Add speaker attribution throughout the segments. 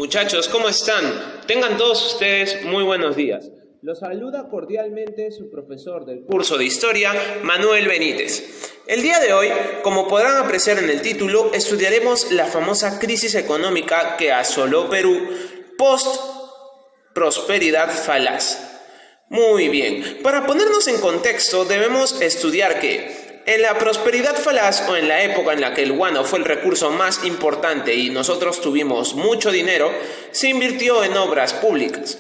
Speaker 1: Muchachos, ¿cómo están? Tengan todos ustedes muy buenos días. Los saluda cordialmente su profesor del curso de Historia, Manuel Benítez. El día de hoy, como podrán apreciar en el título, estudiaremos la famosa crisis económica que asoló Perú post-prosperidad falaz. Muy bien, para ponernos en contexto debemos estudiar que en la prosperidad falaz o en la época en la que el guano fue el recurso más importante y nosotros tuvimos mucho dinero, se invirtió en obras públicas.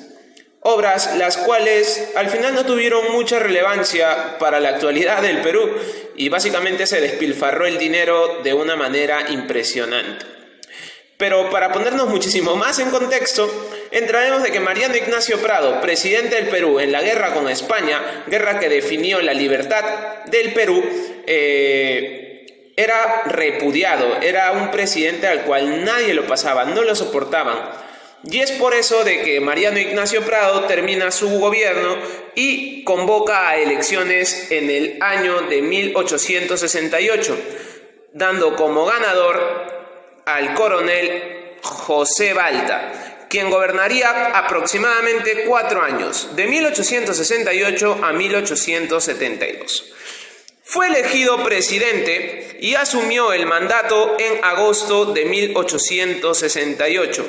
Speaker 1: Obras las cuales al final no tuvieron mucha relevancia para la actualidad del Perú y básicamente se despilfarró el dinero de una manera impresionante. Pero para ponernos muchísimo más en contexto, entraremos de que Mariano Ignacio Prado, presidente del Perú en la guerra con España, guerra que definió la libertad del Perú, era repudiado, era un presidente al cual nadie lo pasaba, no lo soportaban. Y es por eso de que Mariano Ignacio Prado termina su gobierno y convoca a elecciones en el año de 1868, dando como ganador al coronel José Balta, quien gobernaría aproximadamente 4 años, de 1868 a 1872. Fue elegido presidente y asumió el mandato en agosto de 1868.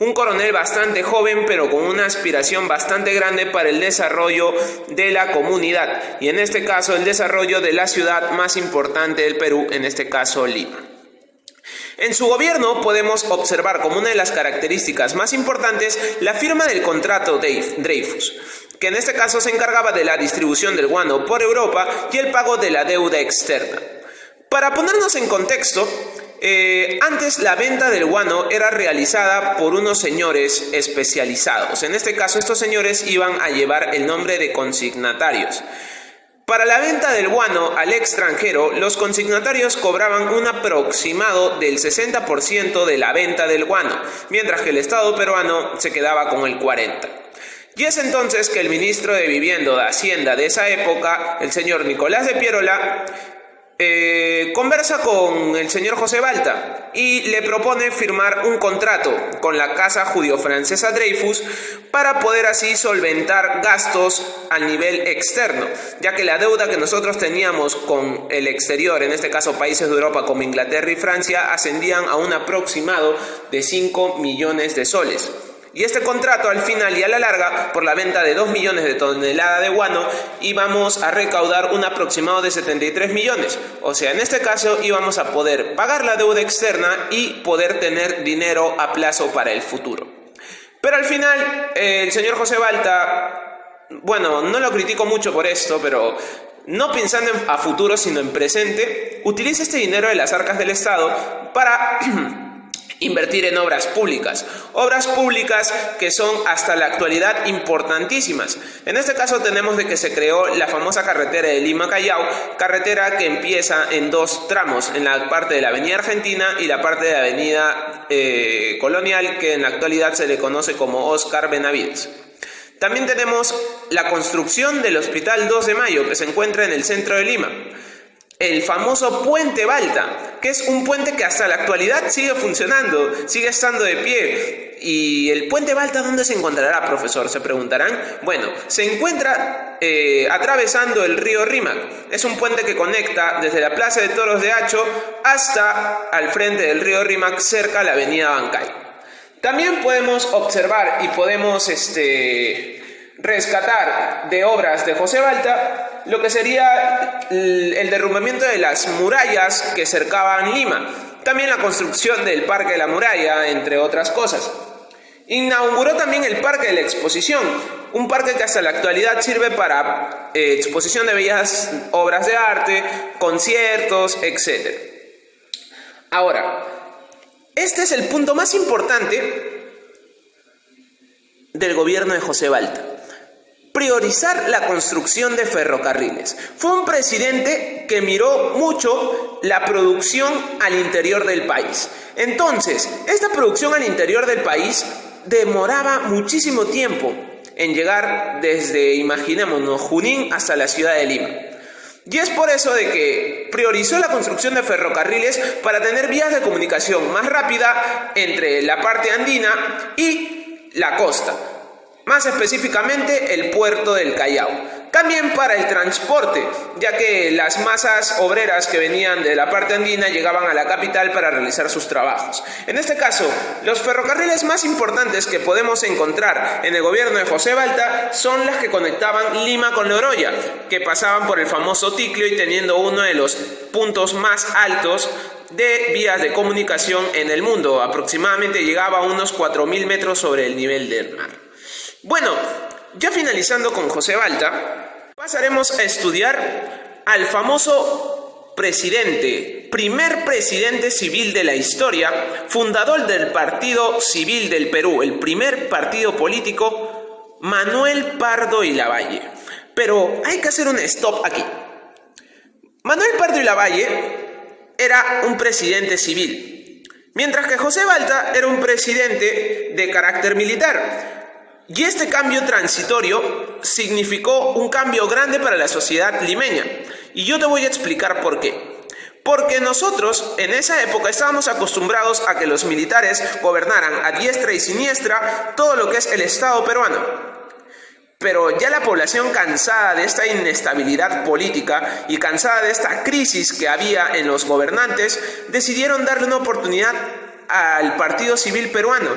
Speaker 1: Un coronel bastante joven, pero con una aspiración bastante grande para el desarrollo de la comunidad, y en este caso el desarrollo de la ciudad más importante del Perú, en este caso Lima. En su gobierno podemos observar como una de las características más importantes la firma del contrato Dreyfus, que en este caso se encargaba de la distribución del guano por Europa y el pago de la deuda externa. Para ponernos en contexto, antes la venta del guano era realizada por unos señores especializados. En este caso estos señores iban a llevar el nombre de consignatarios. Para la venta del guano al extranjero, los consignatarios cobraban un aproximado del 60% de la venta del guano, mientras que el Estado peruano se quedaba con el 40%. Y es entonces que el ministro de Vivienda o de Hacienda de esa época, el señor Nicolás de Piérola, conversa con el señor José Balta y le propone firmar un contrato con la casa judío-francesa Dreyfus para poder así solventar gastos a nivel externo, ya que la deuda que nosotros teníamos con el exterior, en este caso países de Europa como Inglaterra y Francia, ascendían a un aproximado de 5 millones de soles. Y este contrato al final y a la larga, por la venta de 2 millones de toneladas de guano, íbamos a recaudar un aproximado de 73 millones. O sea, en este caso íbamos a poder pagar la deuda externa y poder tener dinero a plazo para el futuro. Pero al final, el señor José Balta, bueno, no lo critico mucho por esto, pero no pensando a futuro sino en presente, utiliza este dinero de las arcas del Estado para invertir en obras públicas que son hasta la actualidad importantísimas. En este caso tenemos de que se creó la famosa carretera de Lima-Callao, carretera que empieza en 2 tramos, en la parte de la avenida Argentina y la parte de la avenida Colonial, que en la actualidad se le conoce como Oscar Benavides. También tenemos la construcción del Hospital 2 de Mayo, que se encuentra en el centro de Lima. El famoso Puente Balta, que es un puente que hasta la actualidad sigue funcionando, sigue estando de pie. ¿Y el Puente Balta dónde se encontrará, profesor?, se preguntarán. Bueno, se encuentra atravesando el río Rímac. Es un puente que conecta desde la Plaza de Toros de Hacho hasta al frente del río Rímac, cerca a la avenida Bancay. También podemos observar y podemos rescatar de obras de José Balta lo que sería el derrumbamiento de las murallas que cercaban Lima, también la construcción del Parque de la Muralla, entre otras cosas. Inauguró también el Parque de la Exposición, un parque que hasta la actualidad sirve para exposición de bellas obras de arte, conciertos, etc. Ahora, este es el punto más importante del gobierno de José Balta: priorizar la construcción de ferrocarriles. Fue un presidente que miró mucho la producción al interior del país. Entonces, esta producción al interior del país demoraba muchísimo tiempo en llegar desde, imaginémonos, Junín hasta la ciudad de Lima. Y es por eso de que priorizó la construcción de ferrocarriles para tener vías de comunicación más rápida entre la parte andina y la costa, más específicamente el puerto del Callao. También para el transporte, ya que las masas obreras que venían de la parte andina llegaban a la capital para realizar sus trabajos. En este caso, los ferrocarriles más importantes que podemos encontrar en el gobierno de José Balta son las que conectaban Lima con Loroya, que pasaban por el famoso Ticlio y teniendo uno de los puntos más altos de vías de comunicación en el mundo. Aproximadamente llegaba a unos 4.000 metros sobre el nivel del mar. Bueno, ya finalizando con José Balta, pasaremos a estudiar al famoso primer presidente civil de la historia, fundador del Partido Civil del Perú, el primer partido político, Manuel Pardo y Lavalle. Pero hay que hacer un stop aquí. Manuel Pardo y Lavalle era un presidente civil, mientras que José Balta era un presidente de carácter militar. Y este cambio transitorio significó un cambio grande para la sociedad limeña. Y yo te voy a explicar por qué. Porque nosotros en esa época estábamos acostumbrados a que los militares gobernaran a diestra y siniestra todo lo que es el Estado peruano. Pero ya la población, cansada de esta inestabilidad política y cansada de esta crisis que había en los gobernantes, decidieron darle una oportunidad al Partido Civil Peruano,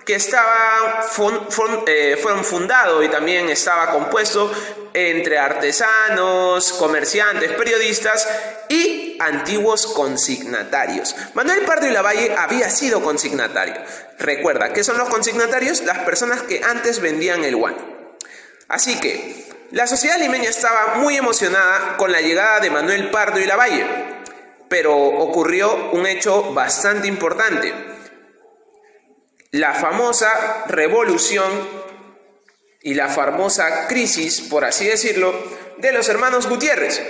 Speaker 1: que estaba fueron fundado y también estaba compuesto entre artesanos, comerciantes, periodistas y antiguos consignatarios. Manuel Pardo y Lavalle había sido consignatario. Recuerda, ¿qué son los consignatarios? Las personas que antes vendían el guano. Así que la sociedad limeña estaba muy emocionada con la llegada de Manuel Pardo y Lavalle, pero ocurrió un hecho bastante importante. La famosa revolución y la famosa crisis, por así decirlo, de los hermanos Gutiérrez.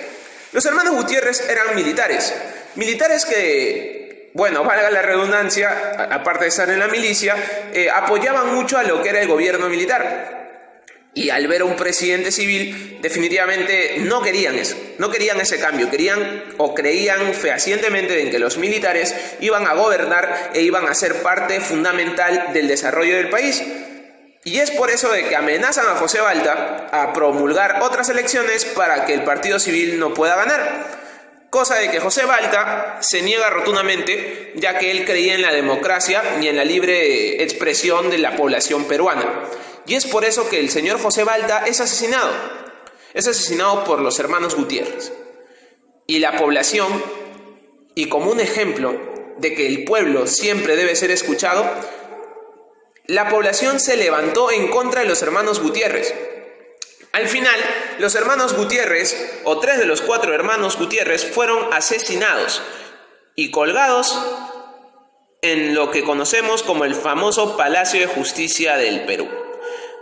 Speaker 1: Los hermanos Gutiérrez eran militares que, bueno, valga la redundancia, aparte de estar en la milicia, apoyaban mucho a lo que era el gobierno militar. Y al ver a un presidente civil, definitivamente no querían eso, no querían ese cambio, creían fehacientemente en que los militares iban a gobernar e iban a ser parte fundamental del desarrollo del país. Y es por eso de que amenazan a José Balta a promulgar otras elecciones para que el Partido Civil no pueda ganar. Cosa de que José Balta se niega rotundamente, ya que él creía en la democracia y en la libre expresión de la población peruana. Y es por eso que el señor José Balta es asesinado por los hermanos Gutiérrez. Y la población, y como un ejemplo de que el pueblo siempre debe ser escuchado, la población se levantó en contra de los hermanos Gutiérrez. Al final, los hermanos Gutiérrez, o 3 de los 4 hermanos Gutiérrez, fueron asesinados y colgados en lo que conocemos como el famoso Palacio de Justicia del Perú.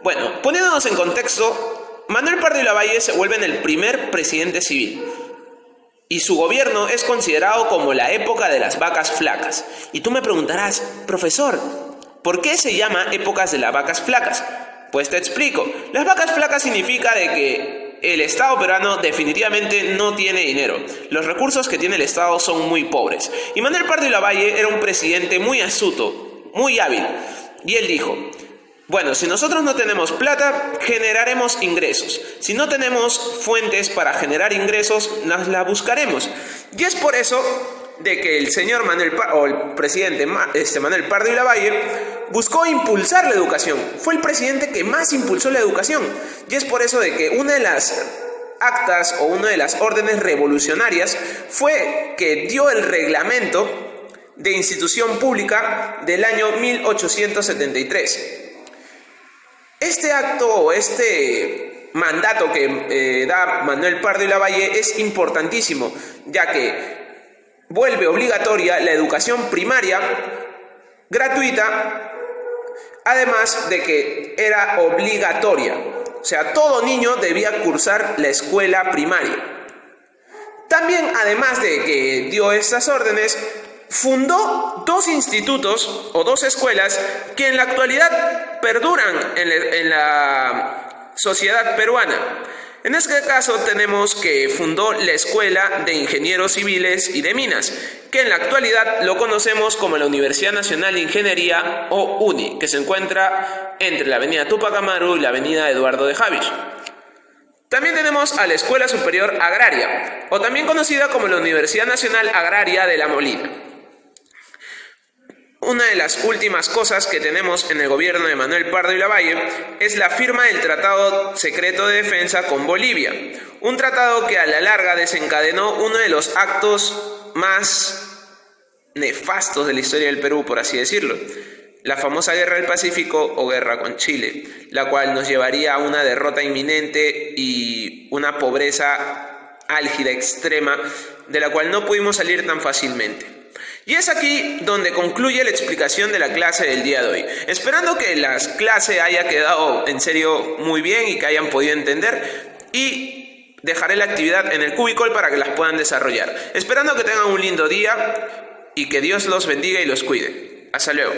Speaker 1: Bueno, poniéndonos en contexto, Manuel Pardo y Lavalle se vuelven el primer presidente civil y su gobierno es considerado como la época de las vacas flacas. Y tú me preguntarás, profesor, ¿por qué se llama épocas de las vacas flacas? Pues te explico. Las vacas flacas significa de que el Estado peruano definitivamente no tiene dinero. Los recursos que tiene el Estado son muy pobres. Y Manuel Pardo y Lavalle era un presidente muy astuto, muy hábil. Y él dijo: bueno, si nosotros no tenemos plata, generaremos ingresos. Si no tenemos fuentes para generar ingresos, las la buscaremos. Y es por eso de que el señor el presidente Manuel Pardo y Lavalle buscó impulsar la educación. Fue el presidente que más impulsó la educación. Y es por eso de que una de las actas o una de las órdenes revolucionarias fue que dio el reglamento de institución pública del año 1873. Este acto o este mandato que da Manuel Pardo y Lavalle es importantísimo, ya que vuelve obligatoria la educación primaria gratuita, además de que era obligatoria. O sea, todo niño debía cursar la escuela primaria. También, además de que dio estas órdenes, fundó 2 institutos o 2 escuelas que en la actualidad perduran en la sociedad peruana. En este caso tenemos que fundó la Escuela de Ingenieros Civiles y de Minas, que en la actualidad lo conocemos como la Universidad Nacional de Ingeniería o UNI, que se encuentra entre la avenida Túpac Amaru y la avenida Eduardo de Havish. También tenemos a la Escuela Superior Agraria, o también conocida como la Universidad Nacional Agraria de La Molina. Una de las últimas cosas que tenemos en el gobierno de Manuel Pardo y Lavalle es la firma del Tratado Secreto de Defensa con Bolivia, un tratado que a la larga desencadenó uno de los actos más nefastos de la historia del Perú, por así decirlo, la famosa Guerra del Pacífico o Guerra con Chile, la cual nos llevaría a una derrota inminente y una pobreza álgida extrema de la cual no pudimos salir tan fácilmente. Y es aquí donde concluye la explicación de la clase del día de hoy, esperando que la clase haya quedado en serio muy bien y que hayan podido entender, y dejaré la actividad en el Cubicol para que las puedan desarrollar, esperando que tengan un lindo día y que Dios los bendiga y los cuide. Hasta luego.